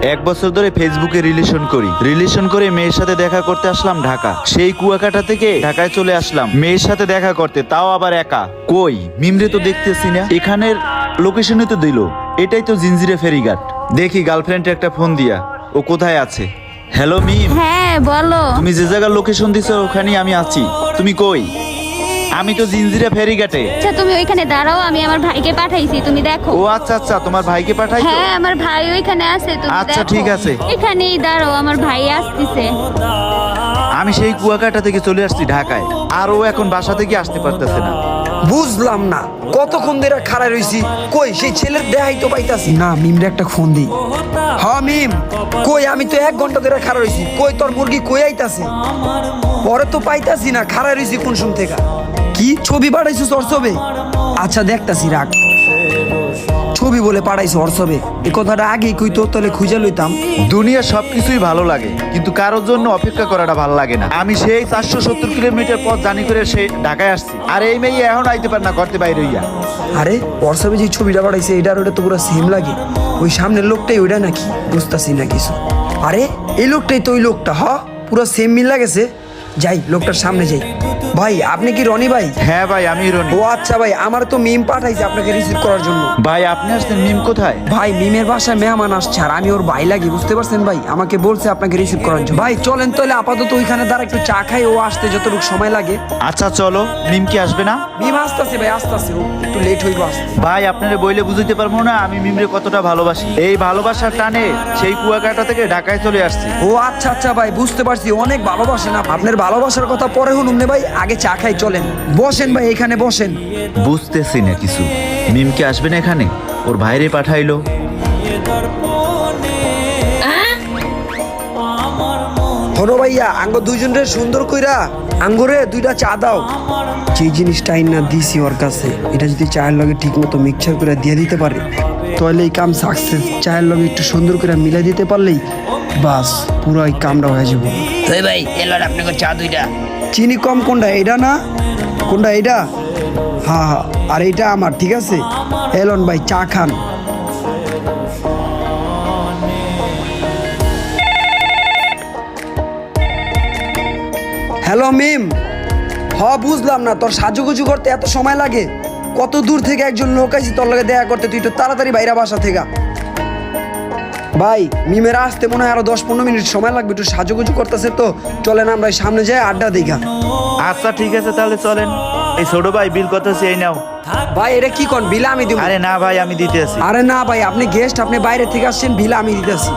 1 বছর ধরে ফেসবুকে রিলেশন করে মেয়ের সাথে দেখা করতে আসলাম ঢাকা। সেই কুয়াকাটা থেকে ঢাকায় চলে আসলাম মেয়ের সাথে দেখা করতে, তাও আবার একা। কই মিমরে তো দেখতেছি না, এখানের লোকেশনে তো দিল, এটাই তো জিঞ্জিরে ফেরিঘাট। দেখি গার্লফ্রেন্ডে একটা ফোন দিয়া ও কোথায় আছে। হ্যালো মিম। হ্যাঁ বলো। তুমি যে জায়গার লোকেশন দিছো ওখানেই আমি আছি, তুমি কই? আমি তো জিঞ্জিরা ফেরিঘাটে। আচ্ছা তুমি ওইখানে দাঁড়াও, আমি আমার ভাইকে পাঠাইছি, তুমি দেখো। ও আচ্ছা আচ্ছা, তোমার ভাইকে পাঠাইছো? হ্যাঁ আমার ভাই ওইখানে আছে, তুমি আচ্ছা, দেখো। ঠিক আছে। এখানেই দাঁড়াও, আমার ভাই আসতেছে। আমি সেই কুয়াকাটা থেকে চলে আসছি ঢাকায়, আর ও এখন বাসা থেকে আসতে পারতেছে না। বুঝলাম না কতক্ষণ ধরে খাড়া রইছি, কই সেই ছেলের দেখাই তো পাইতাছি না। মিমরে একটা ফোন দিই। হ্যাঁ মিম, কই আমি তো 1 ঘন্টা ধরে খাড়া রইছি, কই তোর মুরগি কই আইতাছে? পরে তো পাইতাছি না, খাড়া রইছি কোন শুন থেকে। কি ছবি পাঠাইছিস হোয়াটসঅ্যাপে? আচ্ছা দেখতাছি, রাখ। ছবি বলে পাঠাইছো হোয়াটসঅ্যাপে, এই কথাটা আগেই কই তো, তাহলে খুঁজে লইতাম। দুনিয়া সবকিছুই ভালো লাগে, কিন্তু কারোর জন্য অপেক্ষা করাটা ভালো লাগে না। আমি সেই 470 কিলোমিটার পথ জানি করে সে ঢাকায় আসছি, আর এই মেয়ে এখন আইতে পার না, করতে বাইরে হইয়া। আরে হোয়াটসঅ্যাপে যে ছবিটা পাঠাইছে এটার ওটা তো পুরো সেম লাগে। ওই সামনের লোকটাই ওইটা নাকি, বুঝতাছি না কিছু। আরে এই লোকটাই তো ওই লোকটা, পুরো সেম মিল লাগেছে। যাই লোকটার সামনে যাই। ভাই আপনি কি রনি ভাই? হ্যাঁ ভাই, আমি রনি। ও আচ্ছা ভাই, আমার তো মিম পাঠাইছে আপনাকে রিসিভ করার জন্য। ভাই আপনি আসছেন, মিম কোথায়? ভাই মিমের বাসায় মেহমান আসছে, আর আমি ওর ভাই লাগি, বুঝতে পারছেন ভাই? আমাকে বলছে আপনাকে রিসিভ করার জন্য। ভাই চলেন তাহলে আপাতত ওইখানে দাঁড়া একটু চা খাই, ও আসতে যতটুকু সময় লাগে। আচ্ছা চলো। মিম কি আসবে না? মিম আসতেছে ভাই, আসতেছে, ও একটু লেট হইব আসতে। ভাই আপনারে বইলে বুঝতে পারবো না আমি মিমরে কতটা ভালোবাসি। এই ভালোবাসার টানে সেই কুয়াকাটা থেকে ঢাকায় চলে আসছি। ও আচ্ছা আচ্ছা ভাই, বুঝতে পারছি, অনেক ভালোবাসেন। আপনার ভালোবাসার কথা পরে শুনুন না ভাই, আগে চা খাই, চলেন বসেন ভাই, এখানে বসেন। বুঝতেছি না কিছু, মিম কি আসবে না এখানে? ওর ভাইরে পাঠাইলো। হনো ভাইয়া, আঙ্গ দুইজনের সুন্দর কইরা আঙ্গুরে 2টা চা দাও। যে জিনিসটা আইনা দিছি ওর কাছে, এটা যদি চায়ের লগে ঠিক মতো মিক্সচার করে দিয়ে দিতে পারে, তাহলে এই কাম সাকসেস। চায়ের লগে একটু সুন্দর করে মিলাই দিতে পারলেই বাস পুরো এই কামটা হয়ে যাবো। ওই ভাই এলার আপনাকে চা 2টা। চিনি কম কোনটা, এটা না? কোনটা এটা? হ্যাঁ হ্যাঁ, আর এইটা আমার, ঠিক আছে। এলন ভাই চা খান। হ্যালো মিম। বুঝলাম না, তোর সাজুগুজু করতে এত সময় লাগে? কত দূর থেকে একজন লোক আইছি তোর লগে দেখা করতে, তুই একটু তাড়াতাড়ি বাইরে বাসা থেকে। ভাই মিমের আসতে মনে হয় আরো 10-15 মিনিট সময় লাগবে, একটু সাজুগুজু করতেছে তো। চলেন আমরা সামনে যাই, আড্ডা দিঘা। আচ্ছা ঠিক আছে, তাহলে চলেন। এই ছোট ভাই বিল কত সেই নাও। ভাই এটা কি কোন বিল আমি দিব? আরে না ভাই, আমি দিতে আছি। আরে না ভাই, আপনি গেস্ট, আপনি বাইরে থেকে আসছেন, বিল আমি দিতেছি।